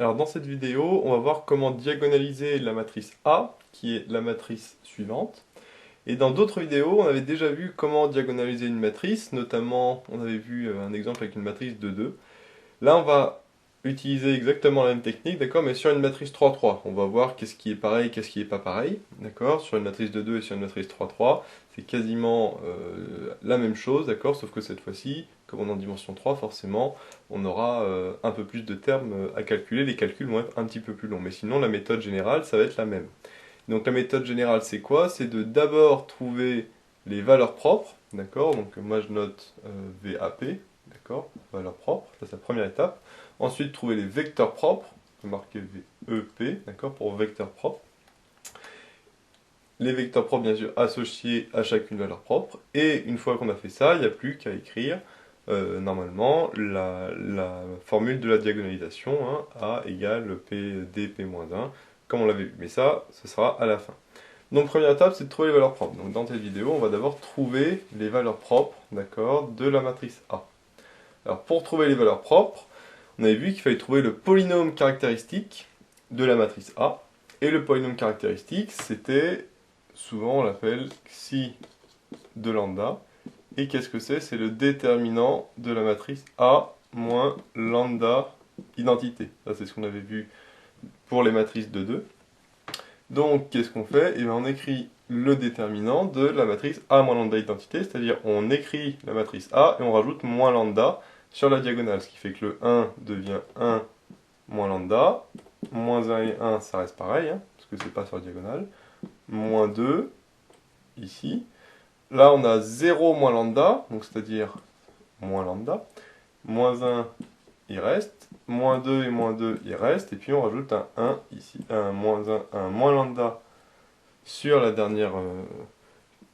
Alors dans cette vidéo, on va voir comment diagonaliser la matrice A, qui est la matrice suivante. Et dans d'autres vidéos, on avait déjà vu comment diagonaliser une matrice, notamment on avait vu un exemple avec une matrice de 2. Là, on va utiliser exactement la même technique, d'accord, mais sur une matrice 3-3. On va voir qu'est-ce qui est pareil, qu'est-ce qui n'est pas pareil, d'accord. Sur une matrice de 2 et sur une matrice 3-3, c'est quasiment la même chose, d'accord, sauf que cette fois-ci, comme on est en dimension 3, forcément, on aura un peu plus de termes à calculer. Les calculs vont être un petit peu plus longs, mais sinon, la méthode générale, ça va être la même. Donc la méthode générale, c'est quoi? C'est de d'abord trouver les valeurs propres, d'accord. Donc moi, je note VAP, d'accord, valeurs propres, ça c'est la première étape. Ensuite, trouver les vecteurs propres, on peut marquer VEP, d'accord, pour vecteurs propres. Les vecteurs propres, bien sûr, associés à chacune valeur propre. Et une fois qu'on a fait ça, il n'y a plus qu'à écrire, normalement, la formule de la diagonalisation, hein, A égale P P-1, comme on l'avait vu. Mais ça, ce sera à la fin. Donc, première étape, c'est de trouver les valeurs propres. Donc, dans cette vidéo, on va d'abord trouver les valeurs propres, d'accord, de la matrice A. Alors, pour trouver les valeurs propres, on avait vu qu'il fallait trouver le polynôme caractéristique de la matrice A. Et le polynôme caractéristique, c'était, souvent on l'appelle xi de lambda. Et qu'est-ce que c'est? C'est le déterminant de la matrice A moins lambda identité. Ça, c'est ce qu'on avait vu pour les matrices de 2. Donc, qu'est-ce qu'on fait? Eh bien, on écrit le déterminant de la matrice A moins lambda identité, c'est-à-dire on écrit la matrice A et on rajoute moins lambda sur la diagonale, ce qui fait que le 1 devient 1 moins lambda, moins 1 et 1, ça reste pareil, hein, parce que c'est pas sur la diagonale, moins 2, ici. Là, on a 0 moins lambda, donc c'est-à-dire moins lambda, moins 1, il reste, moins 2 et moins 2, il reste, et puis on rajoute un 1 ici, un moins 1, un moins lambda sur la dernière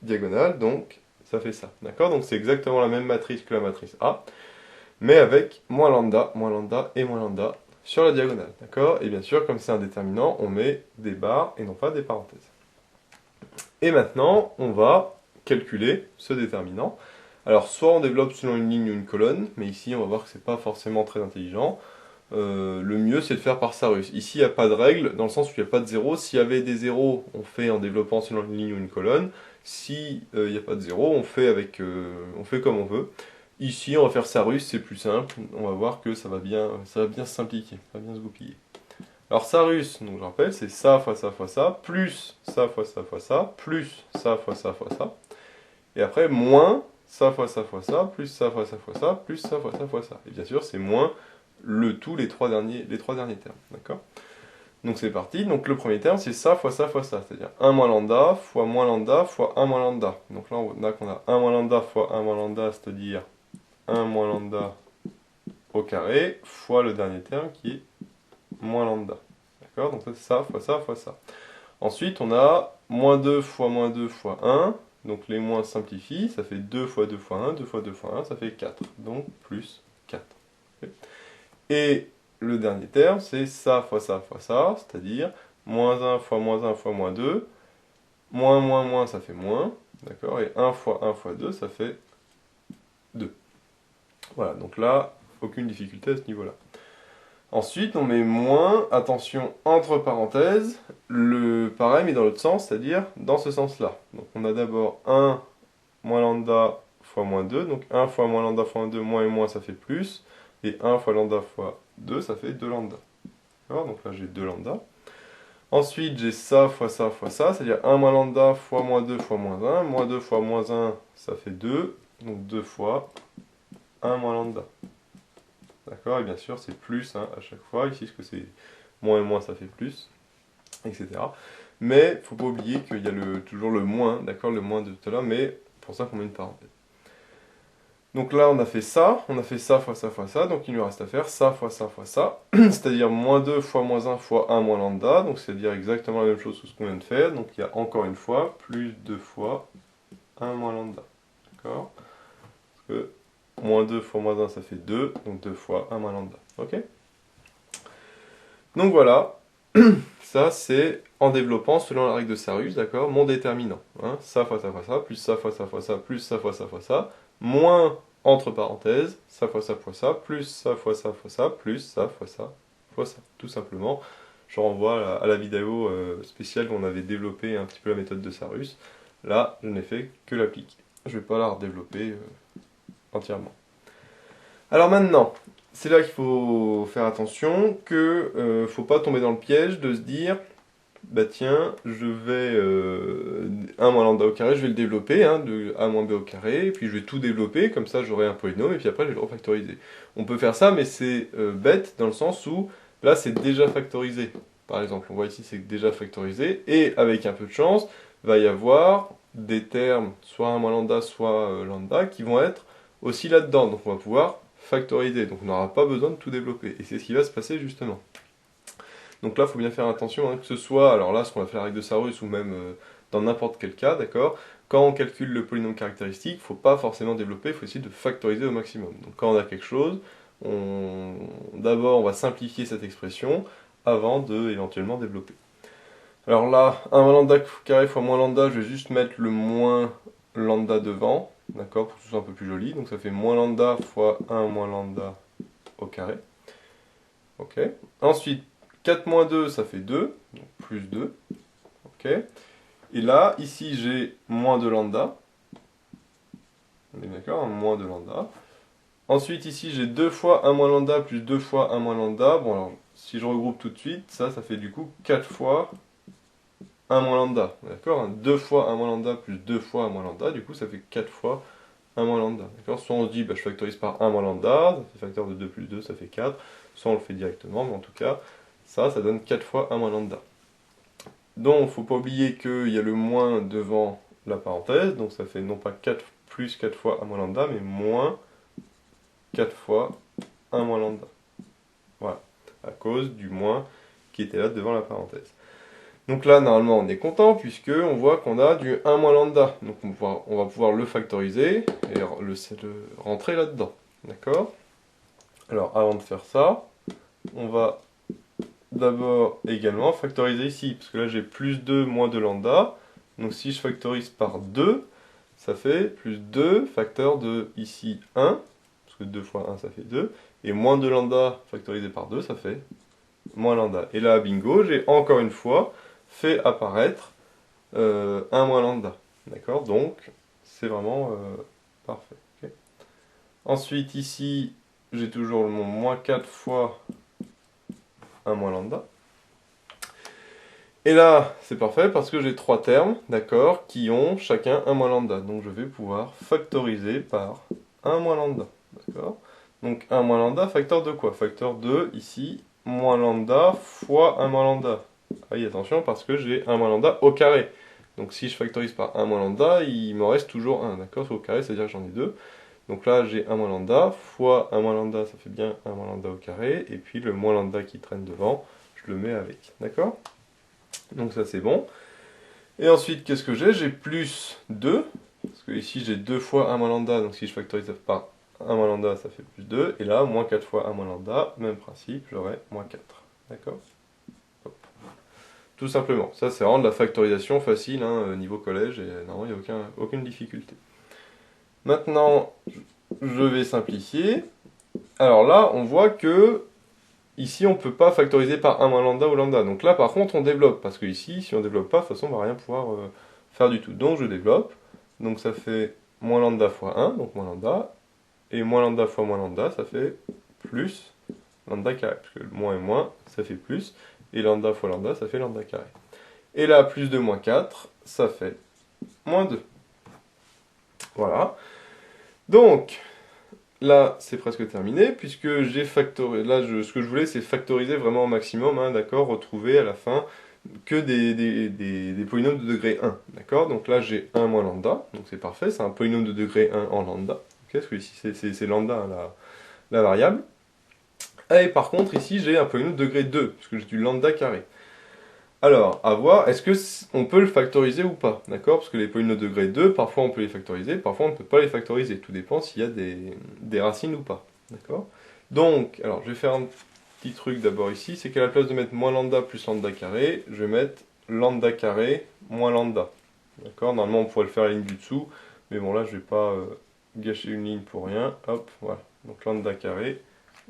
diagonale, donc ça fait ça, d'accord? Donc c'est exactement la même matrice que la matrice A, mais avec moins lambda et moins lambda sur la diagonale, d'accord? Et bien sûr, comme c'est un déterminant, on met des barres et non pas des parenthèses. Et maintenant, on va calculer ce déterminant. Alors, soit on développe selon une ligne ou une colonne, mais ici, on va voir que c'est pas forcément très intelligent. Le mieux, c'est de faire par Sarus. Ici, il n'y a pas de règle, dans le sens où il n'y a pas de zéro. S'il y avait des zéros, on fait en développant selon une ligne ou une colonne. Si il n'y a pas de zéro, on fait comme on veut. Ici, on va faire Sarus, c'est plus simple. On va voir que ça va bien se simplifier, ça va bien se goupiller. Alors Sarus, donc je rappelle, c'est ça fois ça fois ça, plus ça fois ça fois ça, plus ça fois ça fois ça. Et après, moins ça fois ça fois ça, plus ça fois ça fois ça, plus ça fois ça fois ça. Et bien sûr, c'est moins le tout, les trois derniers termes. D'accord? Donc c'est parti. Donc le premier terme, c'est ça fois ça fois ça. C'est-à-dire 1 moins lambda fois 1 moins lambda. Donc là, on a qu'on a 1 moins lambda fois 1 moins lambda, c'est-à-dire 1 moins lambda au carré, fois le dernier terme qui est moins lambda. D'accord? Donc c'est ça fois ça fois ça. Ensuite, on a moins 2 fois 1. Donc les moins simplifient, ça fait 2 fois 2 fois 1, 2 fois 2 fois 1, ça fait 4. Donc plus 4. Okay. Et le dernier terme, c'est ça fois ça fois ça, c'est-à-dire moins 1 fois moins 2, moins, ça fait moins, d'accord? Et 1 fois 2, ça fait 2. Voilà, donc là, aucune difficulté à ce niveau-là. Ensuite, on met moins, attention, entre parenthèses, le pareil mais dans l'autre sens, c'est-à-dire dans ce sens-là. Donc on a d'abord 1 moins lambda fois moins 2, donc 1 fois moins lambda fois 2, moins et moins ça fait plus, et 1 fois lambda fois 2, ça fait 2 lambda. D'accord? Donc là j'ai 2 lambda. Ensuite j'ai ça, c'est-à-dire 1 moins lambda fois moins 2 fois moins 2 fois moins 1, ça fait 2, donc 2 fois 1 moins lambda. D'accord? Et bien sûr, c'est plus hein, à chaque fois, ici, parce que c'est moins et moins, ça fait plus, etc. Mais il ne faut pas oublier qu'il y a toujours le moins, d'accord? Le moins de tout à l'heure, mais pour ça qu'on met une parenthèse. Donc là, on a fait ça fois ça, donc il nous reste à faire ça fois ça, c'est-à-dire moins 2 fois moins 1 moins lambda, donc c'est-à-dire exactement la même chose que ce qu'on vient de faire, donc il y a encore une fois plus 2 fois 1 moins lambda. D'accord? Parce que moins 2 fois moins 1, ça fait 2, donc 2 fois 1 moins lambda. Ok? Donc voilà, ça c'est en développant selon la règle de Sarus, d'accord, mon déterminant. Hein, ça fois ça, plus ça fois ça fois ça, plus ça fois ça fois ça, moins, entre parenthèses, ça fois ça fois ça, plus ça fois ça fois ça, plus ça fois ça fois fois ça, tout simplement. Je renvoie à la vidéo spéciale où on avait développé un petit peu la méthode de Sarus. Là, je n'ai fait que l'appliquer. Je ne vais pas la redévelopper entièrement. Alors maintenant, c'est là qu'il faut faire attention, que faut pas tomber dans le piège de se dire, bah tiens, je vais 1 moins lambda au carré, je vais le développer, hein, de a moins b au carré, et puis je vais tout développer, comme ça j'aurai un polynôme, et puis après je vais le refactoriser. On peut faire ça, mais c'est bête, dans le sens où, là c'est déjà factorisé. Par exemple, on voit ici c'est déjà factorisé, et avec un peu de chance, va y avoir des termes, soit 1 moins lambda, soit lambda, qui vont être aussi là-dedans. Donc on va pouvoir factoriser, donc on n'aura pas besoin de tout développer. Et c'est ce qui va se passer justement. Donc là, il faut bien faire attention, hein, que ce soit, alors là, ce qu'on va faire avec de Sarus, ou même dans n'importe quel cas, d'accord. Quand on calcule le polynôme caractéristique, il ne faut pas forcément développer, il faut essayer de factoriser au maximum. Donc quand on a quelque chose, d'abord on va simplifier cette expression avant de éventuellement développer. Alors là, 1 moins lambda carré fois moins lambda, je vais juste mettre le moins lambda devant, d'accord, pour que ce soit un peu plus joli. Donc ça fait moins lambda fois 1 moins lambda au carré. Ok. Ensuite, 4 moins 2, ça fait 2, donc plus 2. Ok. Et là, ici, j'ai moins de lambda. On est d'accord, moins de lambda. Ensuite, ici, j'ai 2 fois 1 moins lambda plus 2 fois 1 moins lambda. Bon, alors, si je regroupe tout de suite, ça fait du coup 4 fois 1 moins lambda. D'accord, 2 fois 1 moins lambda plus 2 fois 1 moins lambda. Du coup, ça fait 4 fois 1 moins lambda. D'accord, soit on se dit, bah, je factorise par 1 moins lambda, ça fait facteur de 2 plus 2, ça fait 4. Soit on le fait directement, mais en tout cas, ça donne 4 fois 1 moins lambda. Donc, il ne faut pas oublier qu'il y a le moins devant la parenthèse, donc ça fait non pas 4 plus 4 fois 1 moins lambda, mais moins 4 fois 1 moins lambda. Voilà, à cause du moins qui était là devant la parenthèse. Donc là, normalement, on est content, puisque on voit qu'on a du 1 moins lambda. Donc on va pouvoir le factoriser et le rentrer là-dedans. D'accord? Alors, avant de faire ça, on va d'abord également factoriser ici, parce que là j'ai plus 2 moins 2 lambda, donc si je factorise par 2, ça fait plus 2 facteur de ici 1, parce que 2 fois 1 ça fait 2, et moins 2 lambda factorisé par 2, ça fait moins lambda. Et là, bingo, j'ai encore une fois fait apparaître 1 moins lambda. D'accord? Donc, c'est vraiment parfait. Okay. Ensuite, ici, j'ai toujours mon moins 4 fois 1 moins lambda. Et là, c'est parfait parce que j'ai 3 termes, d'accord, qui ont chacun 1 moins lambda. Donc je vais pouvoir factoriser par 1 moins lambda. D'accord? Donc 1 moins lambda, facteur de quoi? Facteur de, ici, moins lambda fois 1 moins lambda. Ah oui, attention, parce que j'ai 1 moins lambda au carré. Donc si je factorise par 1 moins lambda, il me reste toujours 1, d'accord? Au carré, c'est-à-dire que j'en ai 2. Donc là, j'ai 1 moins lambda fois 1 moins lambda, ça fait bien 1 moins lambda au carré. Et puis le moins lambda qui traîne devant, je le mets avec, d'accord? Donc ça c'est bon. Et ensuite, qu'est-ce que j'ai? J'ai plus 2, parce que ici j'ai 2 fois 1 moins lambda, donc si je factorise par 1 moins lambda, ça fait plus 2. Et là, moins 4 fois 1 moins lambda, même principe, j'aurai moins 4. D'accord? Tout simplement. Ça, c'est vraiment de la factorisation facile, hein, niveau collège, et non, il n'y a aucune difficulté. Maintenant, je vais simplifier. Alors là, on voit que ici, on ne peut pas factoriser par 1 moins lambda ou lambda. Donc là, par contre, on développe. Parce que ici, si on ne développe pas, de toute façon, on ne va rien pouvoir faire du tout. Donc je développe. Donc ça fait moins lambda fois 1, donc moins lambda. Et moins lambda fois moins lambda, ça fait plus lambda carré. Parce que moins et moins, ça fait plus. Et lambda fois lambda, ça fait lambda carré. Et là, plus de moins 4, ça fait moins 2. Voilà. Donc, là, c'est presque terminé, puisque j'ai factorisé. Là, ce que je voulais, c'est factoriser vraiment au maximum, hein, d'accord, retrouver à la fin que des polynômes de degré 1, d'accord. Donc là, j'ai 1 moins lambda, donc c'est parfait, c'est un polynôme de degré 1 en lambda, ok, parce que ici, c'est lambda, hein, la variable. Et par contre, ici, j'ai un polynôme de degré 2, puisque j'ai du lambda carré. Alors, à voir, est-ce qu'on peut le factoriser ou pas, d'accord? Parce que les polynômes de degré 2, parfois on peut les factoriser, parfois on ne peut pas les factoriser. Tout dépend s'il y a des racines ou pas, d'accord? Donc, alors je vais faire un petit truc d'abord ici, c'est qu'à la place de mettre moins lambda plus lambda carré, je vais mettre lambda carré moins lambda, d'accord? Normalement on pourrait le faire à la ligne du dessous, mais bon là je vais pas gâcher une ligne pour rien, hop, voilà. Donc lambda carré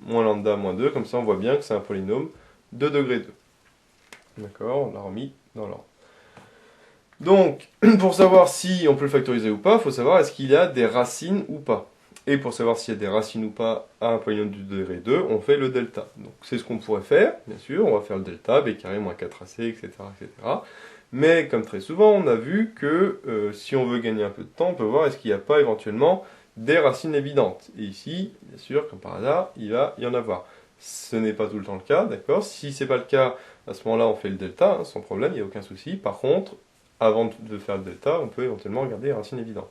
moins lambda moins 2, comme ça on voit bien que c'est un polynôme de degré 2. D'accord, on l'a remis dans l'ordre. Donc, pour savoir si on peut le factoriser ou pas, il faut savoir est-ce qu'il y a des racines ou pas. Et pour savoir s'il y a des racines ou pas à un polynôme du degré 2, on fait le delta. Donc c'est ce qu'on pourrait faire, bien sûr, on va faire le delta, b carré moins 4ac, etc., etc. Mais comme très souvent, on a vu que si on veut gagner un peu de temps, on peut voir est-ce qu'il n'y a pas éventuellement des racines évidentes. Et ici, bien sûr, comme par hasard, il va y en avoir. Ce n'est pas tout le temps le cas, d'accord? Si ce n'est pas le cas, à ce moment-là, on fait le delta, hein, sans problème, il n'y a aucun souci. Par contre, avant de faire le delta, on peut éventuellement regarder les racines évidentes.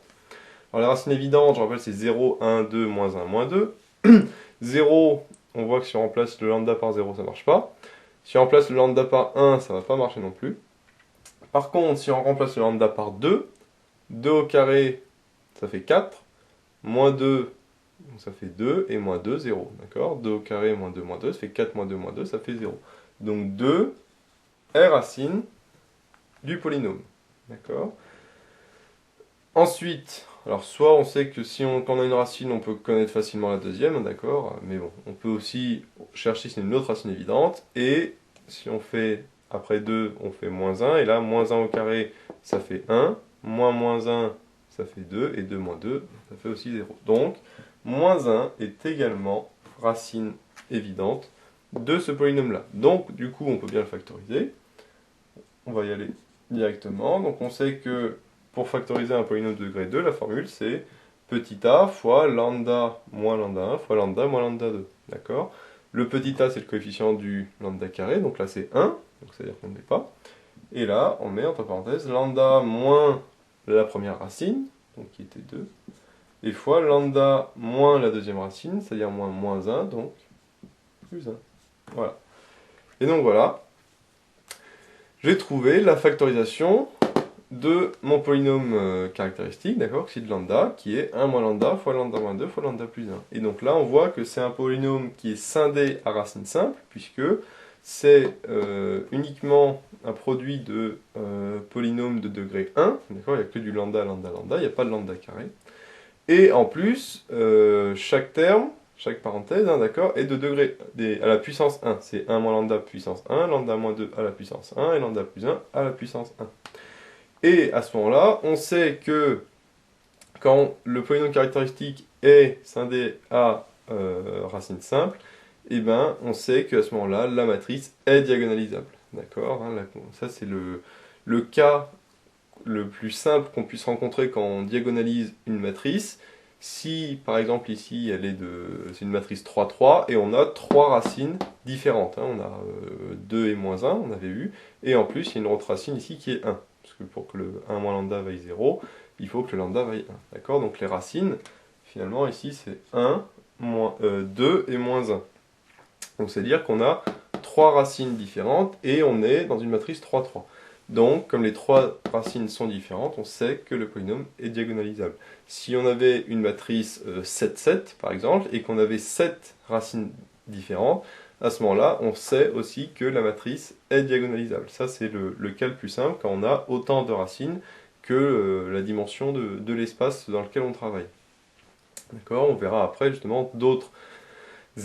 Alors les racines évidentes, je rappelle, c'est 0, 1, 2, moins 1, moins 2. 0, on voit que si on remplace le lambda par 0, ça ne marche pas. Si on remplace le lambda par 1, ça ne va pas marcher non plus. Par contre, si on remplace le lambda par 2, 2 au carré, ça fait 4. Moins 2, donc ça fait 2, et moins 2, 0. D'accord? 2 au carré, moins 2, ça fait 4 moins 2, ça fait 0. Donc 2 est racine du polynôme. D'accord? Ensuite, alors soit on sait que quand on a une racine, on peut connaître facilement la deuxième, d'accord? Mais bon, on peut aussi chercher si c'est une autre racine évidente, et si on fait, après 2, on fait moins 1, et là, moins 1 au carré, ça fait 1, moins 1, ça fait 2, et 2 moins 2, ça fait aussi 0. Donc, moins 1 est également racine évidente de ce polynôme-là. Donc, du coup, on peut bien le factoriser. On va y aller directement. Donc, on sait que pour factoriser un polynôme de degré 2, la formule c'est petit a fois lambda moins lambda 1 fois lambda moins lambda 2. D'accord? Le petit a c'est le coefficient du lambda carré, donc là c'est 1, donc c'est-à-dire qu'on ne met pas. Et là on met entre parenthèses lambda moins la première racine, donc qui était 2, et fois lambda moins la deuxième racine, c'est-à-dire moins 1, donc plus 1. Voilà. Et donc voilà, j'ai trouvé la factorisation de mon polynôme caractéristique, d'accord, xi de lambda, qui est 1 moins lambda fois lambda moins 2 fois lambda plus 1. Et donc là, on voit que c'est un polynôme qui est scindé à racine simple, puisque c'est uniquement un produit de polynôme de degré 1, d'accord, il n'y a que du lambda, lambda, lambda, il n'y a pas de lambda carré. Et en plus, chaque terme, chaque parenthèse, hein, d'accord, est de degré à la puissance 1. C'est 1 moins lambda puissance 1, lambda moins 2 à la puissance 1, et lambda plus 1 à la puissance 1. Et à ce moment-là, on sait que quand le polynôme caractéristique est scindé à racine simple, eh ben, on sait qu'à ce moment-là, la matrice est diagonalisable. D'accord, hein, ça, c'est le cas le plus simple qu'on puisse rencontrer quand on diagonalise une matrice. Si, par exemple, ici, c'est une matrice 3-3, et on a trois racines différentes. Hein. On a 2 et moins 1, on avait vu, et en plus, il y a une autre racine ici qui est 1. Parce que pour que le 1 moins lambda vaille 0, il faut que le lambda vaille 1. D'accord? Donc les racines, finalement, ici, c'est 1, 2 et moins 1. Donc c'est-à-dire qu'on a trois racines différentes, et on est dans une matrice 3-3. Donc, comme les trois racines sont différentes, on sait que le polynôme est diagonalisable. Si on avait une matrice 7-7, par exemple, et qu'on avait 7 racines différentes, à ce moment-là, on sait aussi que la matrice est diagonalisable. Ça, c'est le cas le plus simple, quand on a autant de racines que la dimension de l'espace dans lequel on travaille. D'accord? On verra après, justement, d'autres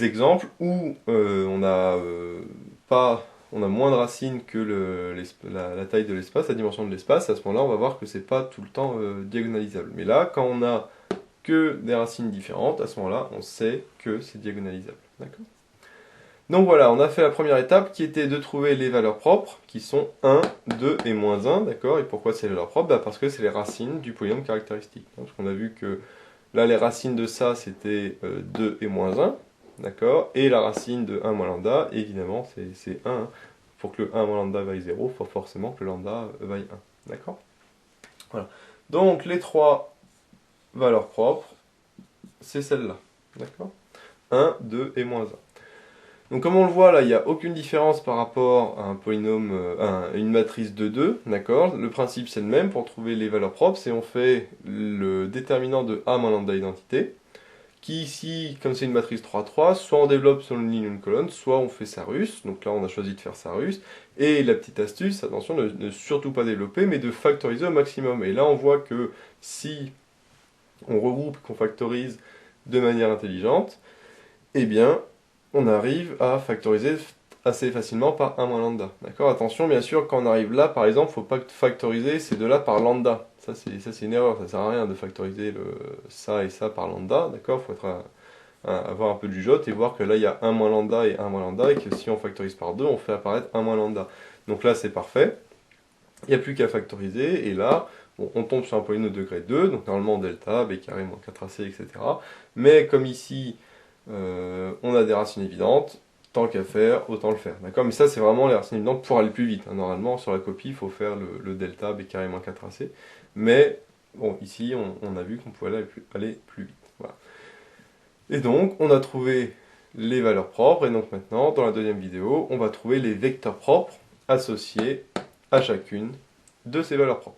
exemples où on a moins de racines que la taille de l'espace, la dimension de l'espace. À ce moment-là, on va voir que c'est pas tout le temps diagonalisable. Mais là, quand on a que des racines différentes, à ce moment-là, on sait que c'est diagonalisable. D'accord? Donc voilà, on a fait la première étape qui était de trouver les valeurs propres, qui sont 1, 2 et moins 1, d'accord? Et pourquoi c'est les valeurs propres? Parce que c'est les racines du polynôme caractéristique. Parce qu'on a vu que là, les racines de ça, c'était 2 et moins 1. D'accord? Et la racine de 1 moins lambda, évidemment, c'est 1. Hein. Pour que le 1 moins lambda vaille 0, il faut forcément que le lambda vaille 1. D'accord? Voilà. Donc, les trois valeurs propres, c'est celle-là. D'accord? 1, 2 et moins 1. Donc, comme on le voit, là, il n'y a aucune différence par rapport à un polynôme, à une matrice de 2. D'accord? Le principe, c'est le même pour trouver les valeurs propres. C'est on fait le déterminant de A moins lambda identité. Qui ici, comme c'est une matrice 3-3, soit on développe sur une ligne ou une colonne, soit on fait ça russe. Donc là, on a choisi de faire ça russe. Et la petite astuce, attention, ne surtout pas développer, mais de factoriser au maximum. Et là, on voit que si on regroupe, qu'on factorise de manière intelligente, eh bien, on arrive à factoriser assez facilement par 1 moins lambda. D'accord? Attention, bien sûr, quand on arrive là, par exemple, il ne faut pas factoriser ces deux-là par lambda. Ça, c'est une erreur, ça ne sert à rien de factoriser ça et ça par lambda. D'accord? Il faut avoir un peu de jugeote et voir que là, il y a 1 moins lambda et 1 moins lambda, et que si on factorise par 2, on fait apparaître 1 moins lambda. Donc là, c'est parfait. Il n'y a plus qu'à factoriser, et là, bon, on tombe sur un polynôme de degré 2, donc normalement delta, b carré moins 4ac, etc. Mais comme ici, on a des racines évidentes, tant qu'à faire, autant le faire. D'accord? Mais ça, c'est vraiment les racines évidentes pour aller plus vite, hein. Normalement, sur la copie, il faut faire le delta, b carré moins 4ac. Mais, bon, ici, on a vu qu'on pouvait aller plus vite. Voilà. Et donc, on a trouvé les valeurs propres, et donc maintenant, dans la deuxième vidéo, on va trouver les vecteurs propres associés à chacune de ces valeurs propres.